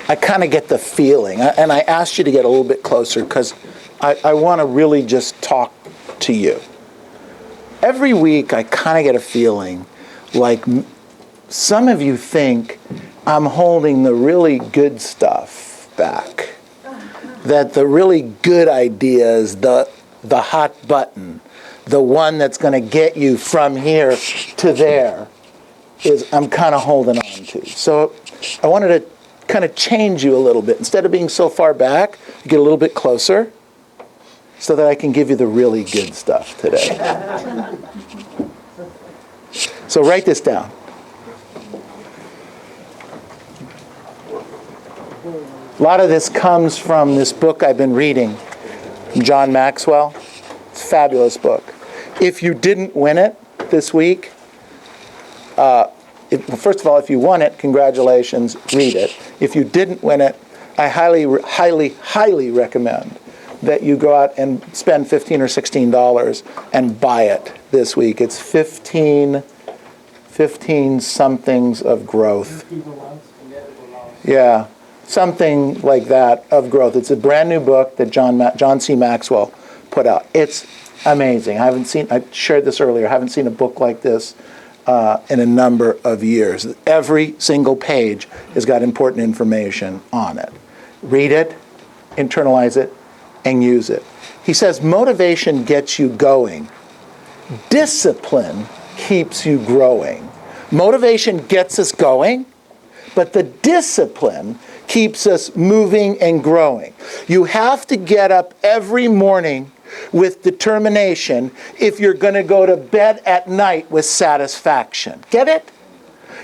I kind of get the feeling, and I asked you to get a little bit closer because I want to really just talk to you. Every week I kind of get a feeling like some of you think I'm holding the really good stuff back. That the really good ideas, the hot button, the one that's going to get you from here to there, is I'm kind of holding on to. So I wanted to kind of change you a little bit. Instead of being so far back, get a little bit closer so that I can give you the really good stuff today. So write this down. A lot of this comes from this book I've been reading, John Maxwell. It's a fabulous book. If you didn't win it this week, first of all, if you won it, congratulations, read it. If you didn't win it, I highly, highly, highly recommend that you go out and spend $15 or $16 and buy it this week. It's 15 somethings of growth. Yeah, something like that of growth. It's a brand new book that John C. Maxwell put out. It's amazing. I shared this earlier, I haven't seen a book like this in a number of years. Every single page has got important information on it. Read it, internalize it, and use it. He says motivation gets you going. Discipline keeps you growing. Motivation gets us going, but the discipline keeps us moving and growing. You have to get up every morning with determination if you're going to go to bed at night with satisfaction. Get it?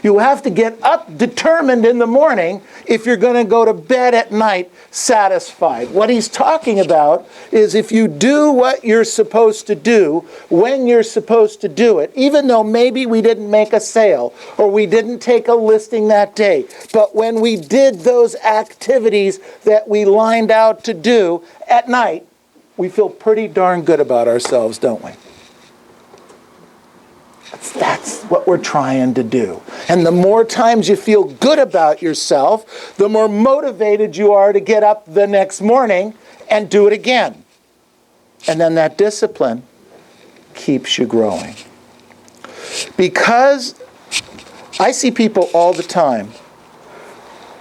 You have to get up determined in the morning if you're going to go to bed at night satisfied. What he's talking about is if you do what you're supposed to do when you're supposed to do it, even though maybe we didn't make a sale or we didn't take a listing that day, but when we did those activities that we lined out to do at night, we feel pretty darn good about ourselves, don't we? That's what we're trying to do. And the more times you feel good about yourself, the more motivated you are to get up the next morning and do it again. And then that discipline keeps you growing. Because I see people all the time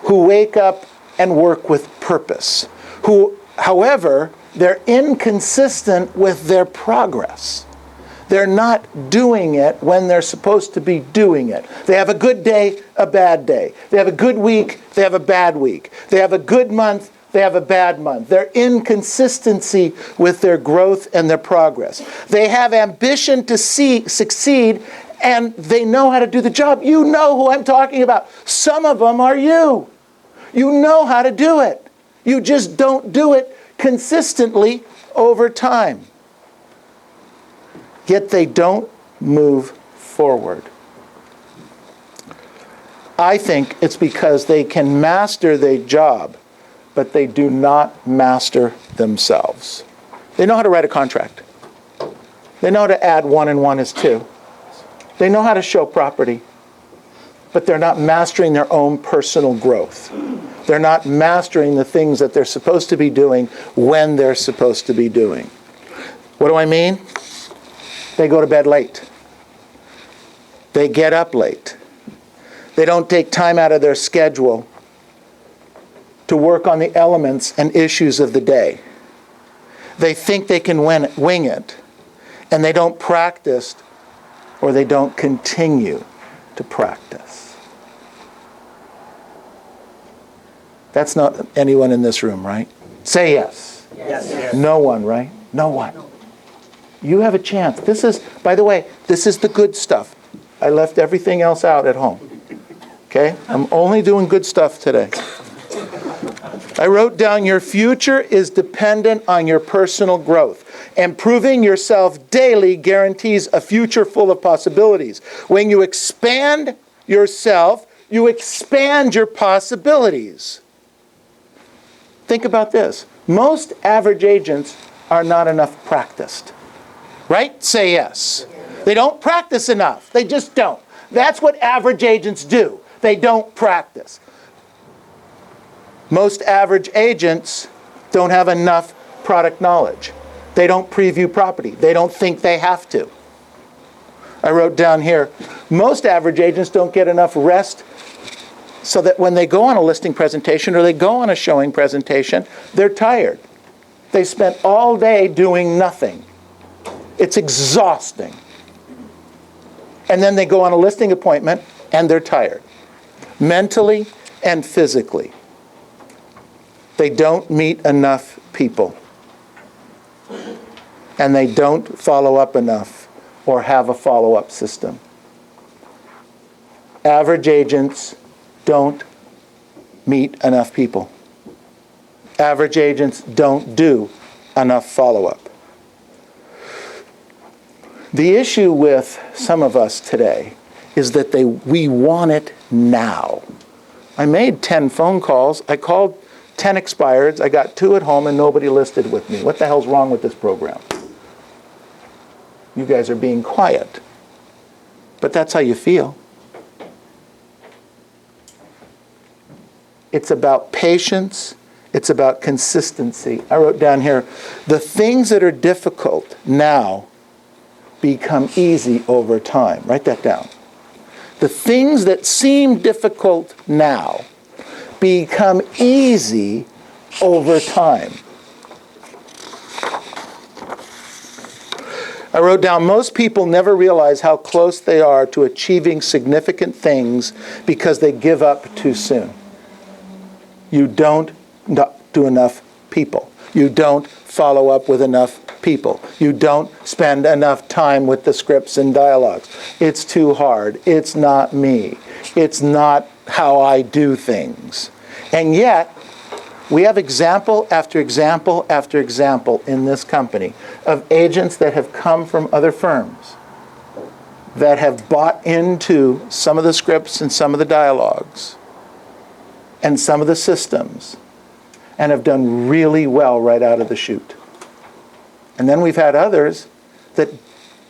who wake up and work with purpose, who, however, they're inconsistent with their progress. They're not doing it when they're supposed to be doing it. They have a good day, a bad day. They have a good week, they have a bad week. They have a good month, they have a bad month. They're inconsistency with their growth and their progress. They have ambition to succeed, and they know how to do the job. You know who I'm talking about. Some of them are you. You know how to do it. You just don't do it consistently over time. Yet they don't move forward. I think it's because they can master their job, but they do not master themselves. They know how to write a contract. They know how to add 1 and 1 is 2. They know how to show property, but they're not mastering their own personal growth. They're not mastering the things that they're supposed to be doing when they're supposed to be doing. What do I mean? They go to bed late. They get up late. They don't take time out of their schedule to work on the elements and issues of the day. They think they can wing it, and they don't practice, or they don't continue to practice. That's not anyone in this room, right? Say yes. Yes. No one, right? No one. You have a chance. This is, by the way, this is the good stuff. I left everything else out at home. Okay? I'm only doing good stuff today. I wrote down your future is dependent on your personal growth. Improving yourself daily guarantees a future full of possibilities. When you expand yourself, you expand your possibilities. Think about this. Most average agents are not enough practiced. Right? Say yes. They don't practice enough. They just don't. That's what average agents do. They don't practice. Most average agents don't have enough product knowledge. They don't preview property. They don't think they have to. I wrote down here, most average agents don't get enough rest so that when they go on a listing presentation or they go on a showing presentation, they're tired. They spent all day doing nothing. It's exhausting. And then they go on a listing appointment and they're tired, mentally and physically. They don't meet enough people. And they don't follow up enough or have a follow-up system. Average agents don't meet enough people. Average agents don't do enough follow-up. The issue with some of us today is that we want it now. I made 10 phone calls. I called 10 expireds. I got 2 at home and nobody listed with me. What the hell's wrong with this program? You guys are being quiet. But that's how you feel. It's about patience. It's about consistency. I wrote down here, the things that are difficult now become easy over time. Write that down. The things that seem difficult now become easy over time. I wrote down, most people never realize how close they are to achieving significant things because they give up too soon. You don't do enough people. You don't follow up with enough people. You don't spend enough time with the scripts and dialogues. It's too hard. It's not me. It's not how I do things. And yet, we have example after example after example in this company of agents that have come from other firms that have bought into some of the scripts and some of the dialogues and some of the systems and have done really well right out of the chute. And then we've had others that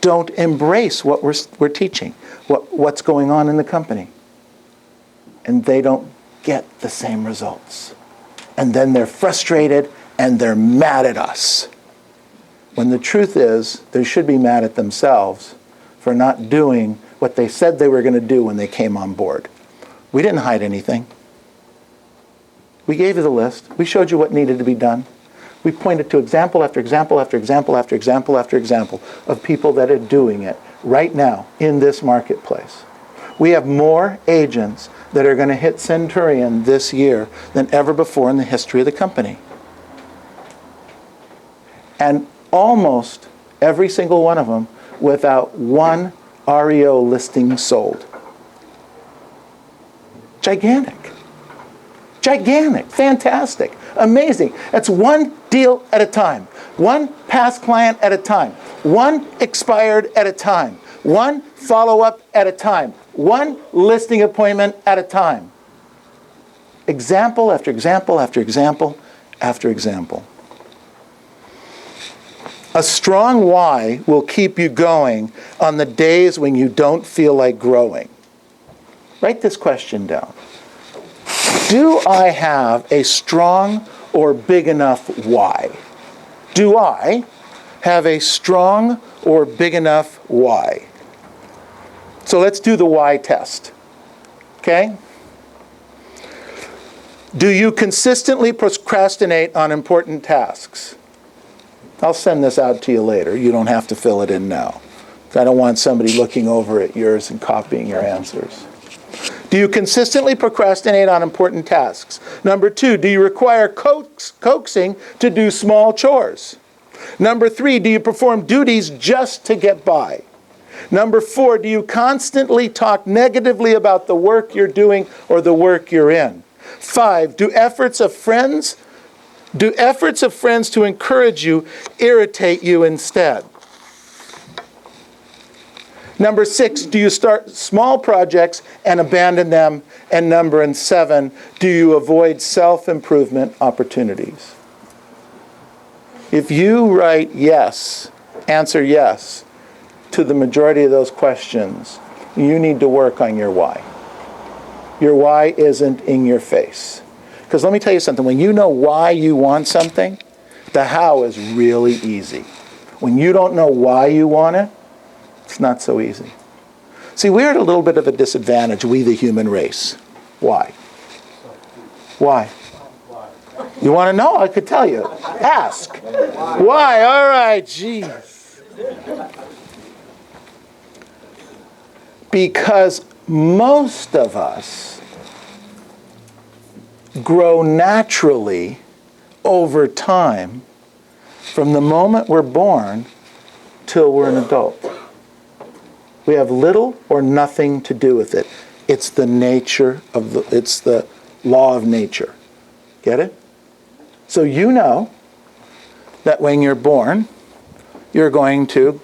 don't embrace what we're teaching, what's going on in the company. And they don't get the same results. And then they're frustrated and they're mad at us. When the truth is, they should be mad at themselves for not doing what they said they were going to do when they came on board. We didn't hide anything. We gave you the list. We showed you what needed to be done. We pointed to example after example after example after example after example of people that are doing it right now in this marketplace. We have more agents that are going to hit Centurion this year than ever before in the history of the company. And almost every single one of them without one REO listing sold. Gigantic. Gigantic. Fantastic. Amazing. That's one deal at a time. One past client at a time. One expired at a time. One follow-up at a time. One listing appointment at a time. Example after example after example after example. A strong why will keep you going on the days when you don't feel like growing. Write this question down. Do I have a strong or big enough why? Do I have a strong or big enough why? So let's do the why test. Okay? Do you consistently procrastinate on important tasks? I'll send this out to you later. You don't have to fill it in now. I don't want somebody looking over at yours and copying your answers. Do you consistently procrastinate on important tasks? Number 2, do you require coaxing to do small chores? Number 3, do you perform duties just to get by? Number 4, do you constantly talk negatively about the work you're doing or the work you're in? 5, do efforts of friends to encourage you irritate you instead? Number 6, do you start small projects and abandon them? And number 7, do you avoid self-improvement opportunities? If you write yes, answer yes to the majority of those questions, you need to work on your why. Your why isn't in your face. Because let me tell you something. When you know why you want something, the how is really easy. When you don't know why you want it, it's not so easy. See, we're at a little bit of a disadvantage, we the human race. Why? Why? You want to know? I could tell you. Ask. Why? All right, jeez. Because most of us grow naturally over time from the moment we're born till we're an adult. We have little or nothing to do with it. It's the nature of it's the law of nature. Get it? So you know that when you're born, you're going to,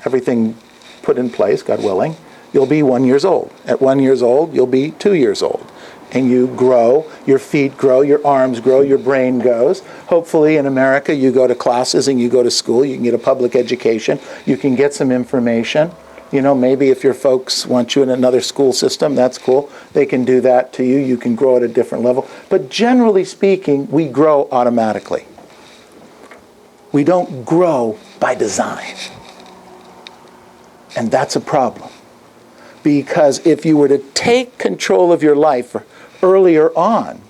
everything put in place, God willing, you'll be 1 year old. At 1 year old, you'll be 2 years old. And you grow, your feet grow, your arms grow, your brain goes. Hopefully in America you go to classes and you go to school, you can get a public education, you can get some information. You know, maybe if your folks want you in another school system, that's cool. They can do that to you. You can grow at a different level. But generally speaking, we grow automatically. We don't grow by design. And that's a problem. Because if you were to take control of your life earlier on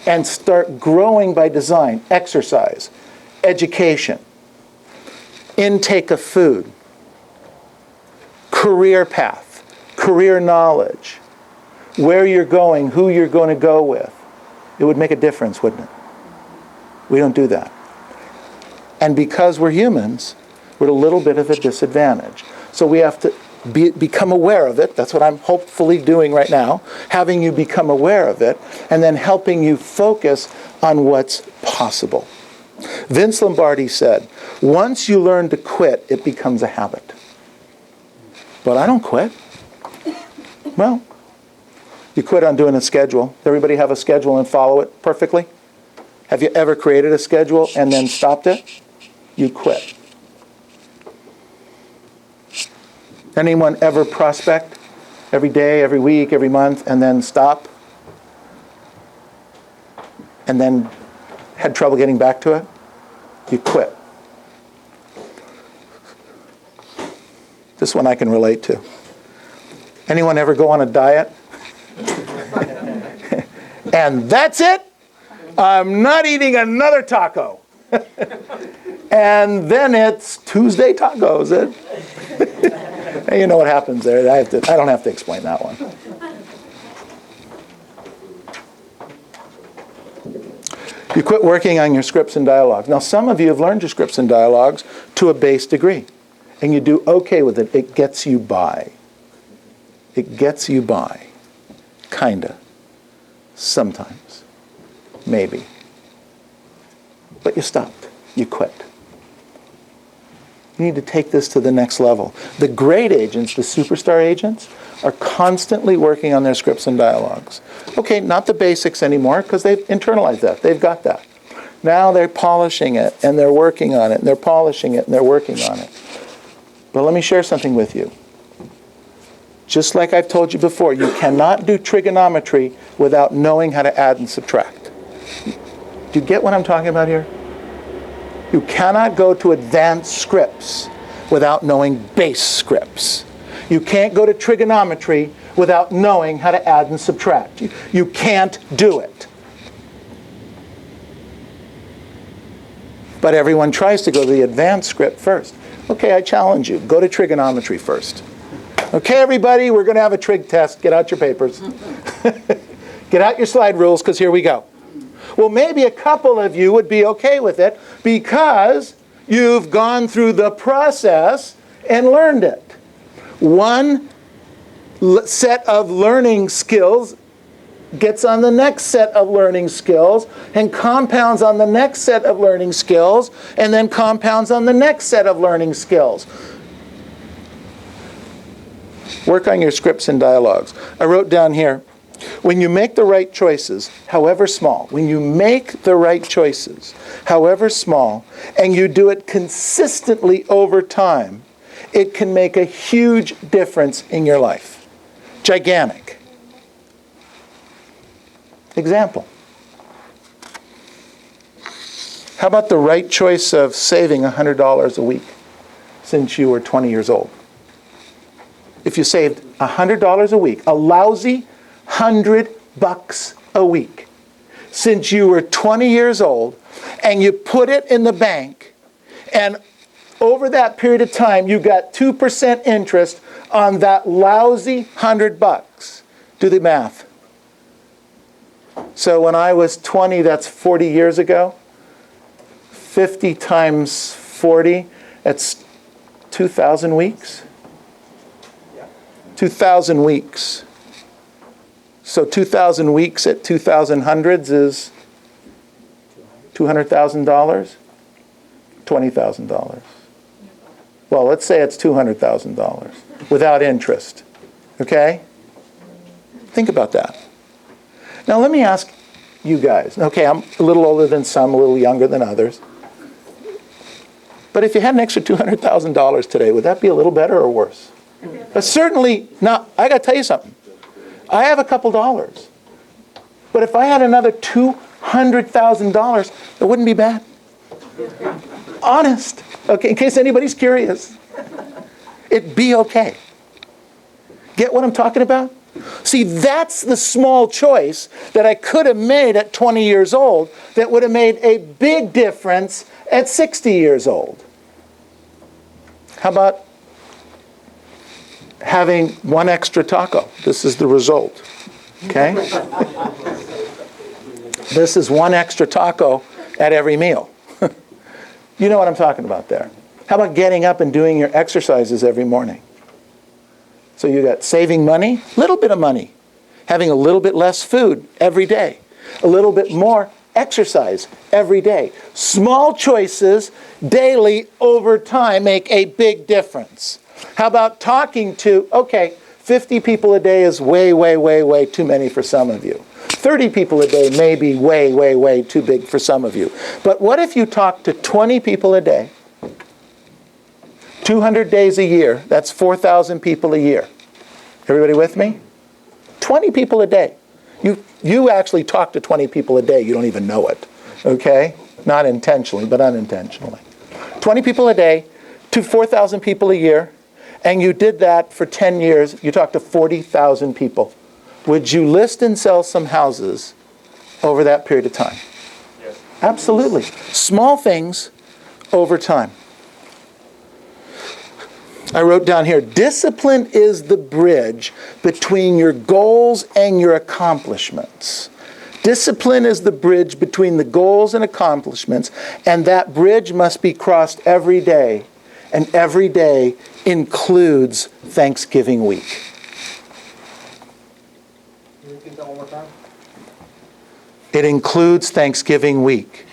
and start growing by design, exercise, education, intake of food, career path, career knowledge, where you're going, who you're going to go with, it would make a difference, wouldn't it? We don't do that. And because we're humans, we're at a little bit of a disadvantage. So we have to become aware of it. That's what I'm hopefully doing right now, having you become aware of it, and then helping you focus on what's possible. Vince Lombardi said, once you learn to quit, it becomes a habit. But I don't quit. Well, you quit on doing a schedule. Everybody have a schedule and follow it perfectly? Have you ever created a schedule and then stopped it? You quit. Anyone ever prospect every day, every week, every month, and then stop? And then had trouble getting back to it? You quit. This one I can relate to. Anyone ever go on a diet? And that's it? I'm not eating another taco. And then it's Tuesday tacos. You know what happens there. I don't have to explain that one. You quit working on your scripts and dialogues. Now, some of you have learned your scripts and dialogues to a base degree. And you do okay with it. It gets you by. It gets you by. Kinda. Sometimes. Maybe. But you stopped. You quit. You need to take this to the next level. The great agents, the superstar agents, are constantly working on their scripts and dialogues. Okay, not the basics anymore, because they've internalized that. They've got that. Now they're polishing it, and they're working on it, and they're polishing it, and they're working on it. But let me share something with you. Just like I've told you before, you cannot do trigonometry without knowing how to add and subtract. Do you get what I'm talking about here? You cannot go to advanced scripts without knowing base scripts. You can't go to trigonometry without knowing how to add and subtract. You can't do it. But everyone tries to go to the advanced script first. Okay, I challenge you. Go to trigonometry first. Okay, everybody, we're going to have a trig test. Get out your papers. Get out your slide rules, because here we go. Well, maybe a couple of you would be okay with it because you've gone through the process and learned it. One set of learning skills gets on the next set of learning skills and compounds on the next set of learning skills and then compounds on the next set of learning skills. Work on your scripts and dialogues. I wrote down here, when you make the right choices, however small, when you make the right choices, however small, and you do it consistently over time, it can make a huge difference in your life. Gigantic. example. How about the right choice of saving $100 a week since you were 20 years old? If you saved $100 a week, a lousy $100 a week, since you were 20 years old, and you put it in the bank, and over that period of time, you got 2% interest on that lousy $100. Do the math. So when I was 20, that's 40 years ago. 50 times 40, that's 2,000 weeks. 2,000 weeks. So 2,000 weeks at 2,000 hundreds is $200,000? $20,000. Well, let's say it's $200,000 without interest. Okay? Think about that. Now let me ask you guys. Okay, I'm a little older than some, a little younger than others. But if you had an extra $200,000 today, would that be a little better or worse? Certainly not. I got to tell you something. I have a couple dollars. But if I had another $200,000, it wouldn't be bad. Honest. Okay, in case anybody's curious. It'd be okay. Get what I'm talking about? See, that's the small choice that I could have made at 20 years old that would have made a big difference at 60 years old. How about having one extra taco? This is the result. Okay? This is one extra taco at every meal. You know what I'm talking about there. How about getting up and doing your exercises every morning? So you got saving money, a little bit of money, having a little bit less food every day, a little bit more exercise every day. Small choices daily over time make a big difference. How about talking to, okay, 50 people a day is way, way, way, way too many for some of you. 30 people a day may be way, way, way too big for some of you. But what if you talk to 20 people a day, 200 days a year, that's 4,000 people a year. Everybody with me? 20 people a day. You actually talk to 20 people a day. You don't even know it. Okay? Not intentionally, but unintentionally. 20 people a day to 4,000 people a year, and you did that for 10 years. You talked to 40,000 people. Would you list and sell some houses over that period of time? Yes. Absolutely. Small things over time. I wrote down here, discipline is the bridge between your goals and your accomplishments. Discipline is the bridge between the goals and accomplishments, and that bridge must be crossed every day, and every day includes Thanksgiving week. Can you repeat that one more time? It includes Thanksgiving week.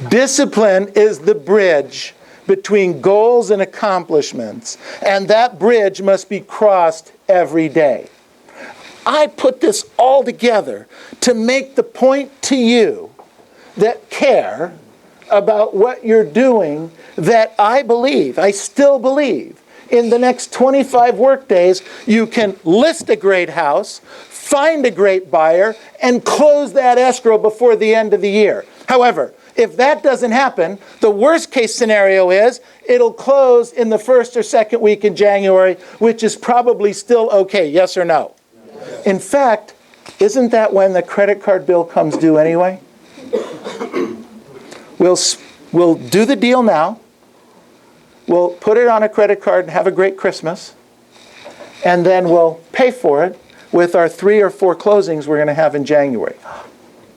Discipline is the bridge between goals and accomplishments, and that bridge must be crossed every day. I put this all together to make the point to you that care about what you're doing, that I still believe, in the next 25 work days, you can list a great house, find a great buyer, and close that escrow before the end of the year. However, if that doesn't happen, the worst case scenario is it'll close in the first or second week in January, which is probably still okay, yes or no? Yes. In fact, isn't that when the credit card bill comes due anyway? We'll do the deal now. We'll put it on a credit card and have a great Christmas. And then we'll pay for it with our 3 or 4 closings we're going to have in January.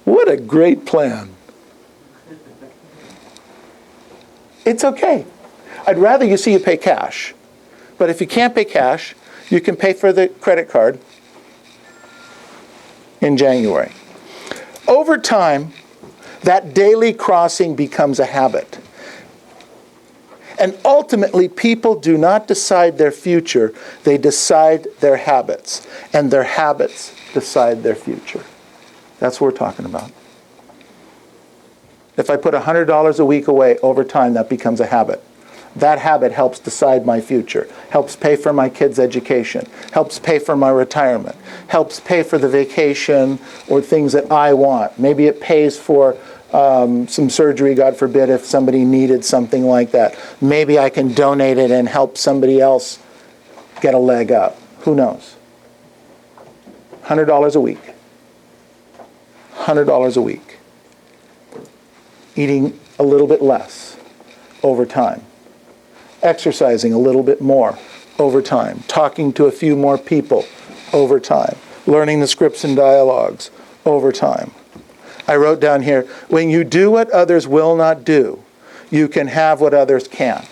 What a great plan. It's okay. I'd rather you see you pay cash. But if you can't pay cash, you can pay for the credit card in January. Over time, that daily crossing becomes a habit. And ultimately, people do not decide their future. They decide their habits. And their habits decide their future. That's what we're talking about. If I put $100 a week away over time, that becomes a habit. That habit helps decide my future, helps pay for my kids' education, helps pay for my retirement, helps pay for the vacation or things that I want. Maybe it pays for some surgery, God forbid, if somebody needed something like that. Maybe I can donate it and help somebody else get a leg up. Who knows? $100 a week. $100 a week. Eating a little bit less over time. Exercising a little bit more over time. Talking to a few more people over time. Learning the scripts and dialogues over time. I wrote down here, when you do what others will not do, you can have what others can't.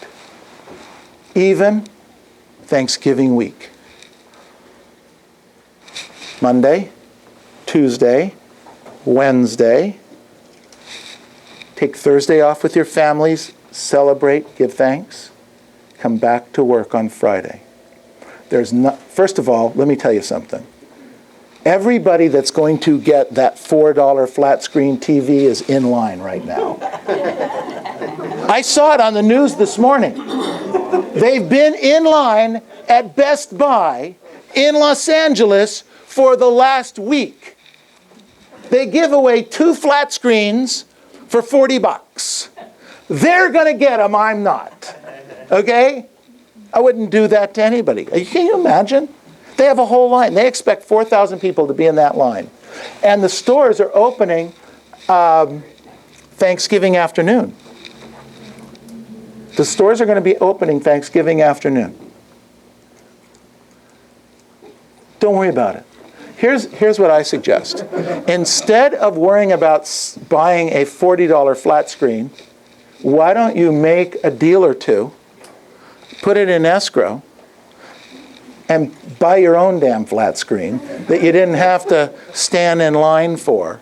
Even Thanksgiving week. Monday, Tuesday, Wednesday. Take Thursday off with your families, celebrate, give thanks. Come back to work on Friday. First of all, let me tell you something. Everybody that's going to get that $4 flat screen TV is in line right now. I saw it on the news this morning. They've been in line at Best Buy in Los Angeles for the last week. They give away 2 flat screens for $40. They're going to get them, I'm not. Okay? I wouldn't do that to anybody. Can you imagine? They have a whole line. They expect 4,000 people to be in that line. And the stores are opening Thanksgiving afternoon. The stores are going to be opening Thanksgiving afternoon. Don't worry about it. Here's what I suggest. Instead of worrying about buying a $40 flat screen, why don't you make a deal or two, put it in escrow, and buy your own damn flat screen that you didn't have to stand in line for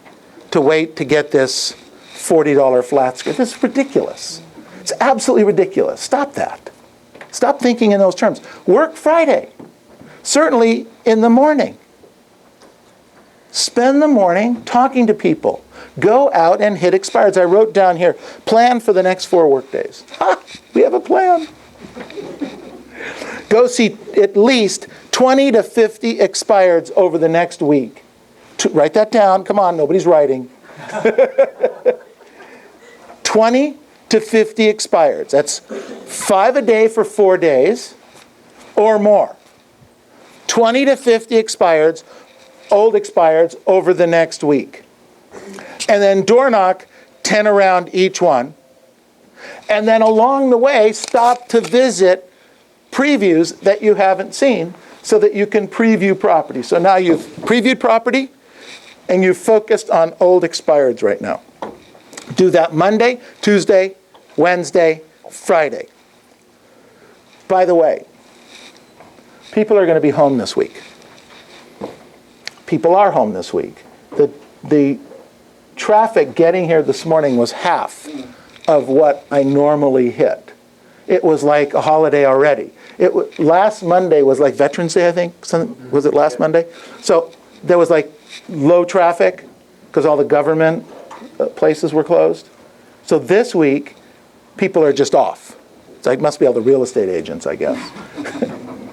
to wait to get this $40 flat screen. This is ridiculous. It's absolutely ridiculous. Stop that. Stop thinking in those terms. Work Friday. Certainly in the morning. Spend the morning talking to people. Go out and hit expireds. I wrote down here, plan for the next 4 work days. Ha! We have a plan. Go see at least 20 to 50 expireds over the next week. Write that down. Come on, nobody's writing. 20 to 50 expireds. That's 5 a day for 4 days or more. 20 to 50 expireds, old expireds, over the next week. And then door knock 10 around each one. And then along the way, stop to visit previews that you haven't seen so that you can preview property. So now you've previewed property and you've focused on old expireds right now. Do that Monday, Tuesday, Wednesday, Friday. By the way, people are going to be home this week. People are home this week. The traffic getting here this morning was half of what I normally hit. It was like a holiday already. Last Monday was like Veterans Day, I think. Was it last Monday? So there was like low traffic because all the government places were closed. So this week, people are just off. So it must be all the real estate agents, I guess.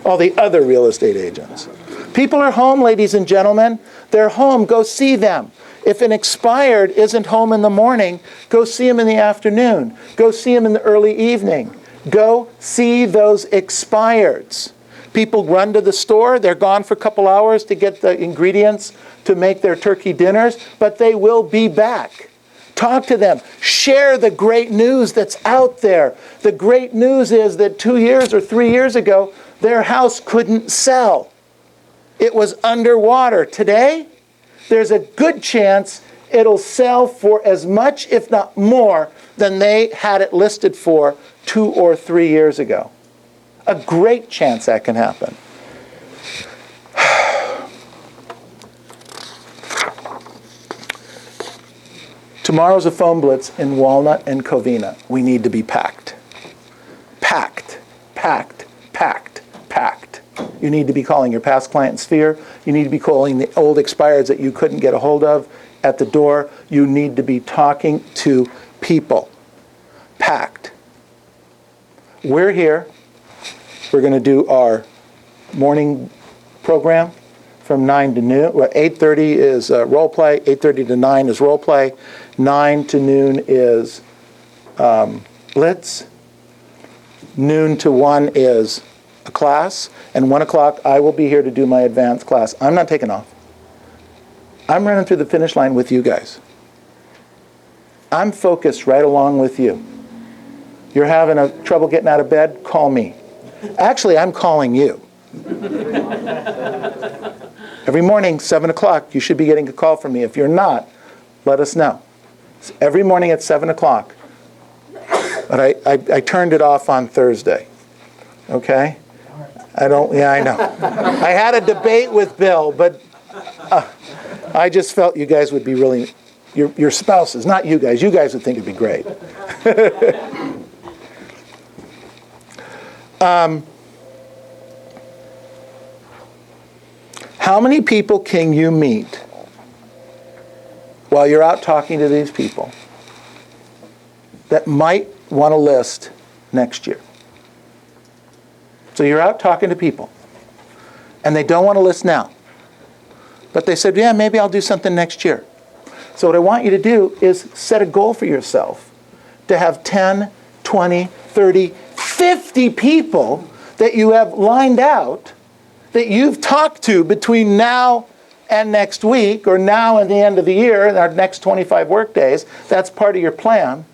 All the other real estate agents. People are home, ladies and gentlemen. They're home. Go see them. If an expired isn't home in the morning, go see him in the afternoon. Go see him in the early evening. Go see those expireds. People run to the store. They're gone for a couple hours to get the ingredients to make their turkey dinners, but they will be back. Talk to them. Share the great news that's out there. The great news is that 2 years or 3 years ago, their house couldn't sell. It was underwater. Today, there's a good chance it'll sell for as much, if not more, than they had it listed for 2 or 3 years ago. A great chance that can happen. Tomorrow's a phone blitz in Walnut and Covina. We need to be packed. Packed, packed, packed, packed. You need to be calling your past client sphere. You need to be calling the old expireds that you couldn't get a hold of at the door. You need to be talking to people. Packed. we're here. We're going to do our morning program from 9 to noon. Well, 8:30 is role play. 8:30 to 9 is role play. 9 to noon is blitz. Noon to 1 is a class. And 1 o'clock, I will be here to do my advanced class. I'm not taking off. I'm running through the finish line with you guys. I'm focused right along with you. You're having trouble getting out of bed? Call me. Actually, I'm calling you. Every morning, 7 o'clock, you should be getting a call from me. If you're not, let us know. It's every morning at 7 o'clock. But I turned it off on Thursday. Okay? I know. I had a debate with Bill, but I just felt you guys would be really, your spouses, not you guys. You guys would think it'd be great. How many people can you meet while you're out talking to these people that might want to list next year? So you're out talking to people, and they don't want to list now. But they said, yeah, maybe I'll do something next year. So what I want you to do is set a goal for yourself to have 10, 20, 30, 50 people that you have lined out that you've talked to between now and next week, or now and the end of the year, our next 25 work days, that's part of your plan,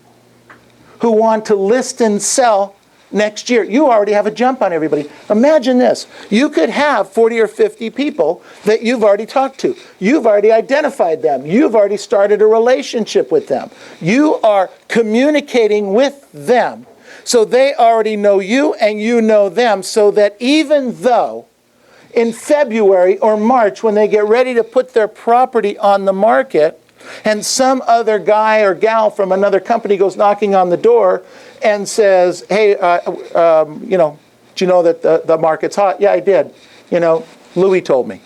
who want to list and sell next year. You already have a jump on everybody. Imagine this. You could have 40 or 50 people that you've already talked to. You've already identified them. You've already started a relationship with them. You are communicating with them. So they already know you and you know them, so that even though in February or March, when they get ready to put their property on the market, and some other guy or gal from another company goes knocking on the door and says, hey, did you know that the market's hot? Yeah, I did. Louis told me.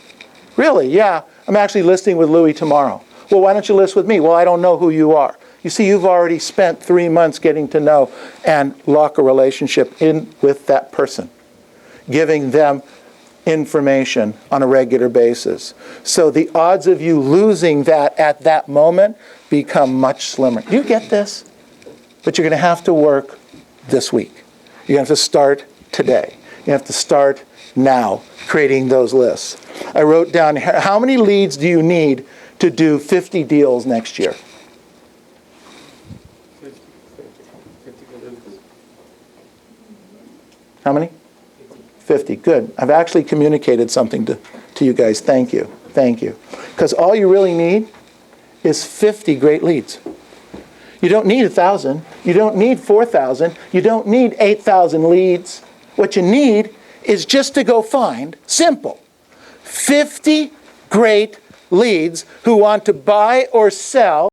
Really? Yeah, I'm actually listing with Louis tomorrow. Well, why don't you list with me? Well, I don't know who you are. You see, you've already spent 3 months getting to know and lock a relationship in with that person, giving them information on a regular basis. So the odds of you losing that at that moment become much slimmer. Do you get this? But you're going to have to work this week. You have to start today. You have to start now creating those lists. I wrote down, how many leads do you need to do 50 deals next year? 50 leads. How many? 50. Good. I've actually communicated something to you guys. Thank you. Thank you. Because all you really need is 50 great leads. You don't need 1,000. You don't need 4,000. You don't need 8,000 leads. What you need is just to go find, simple, 50 great leads who want to buy or sell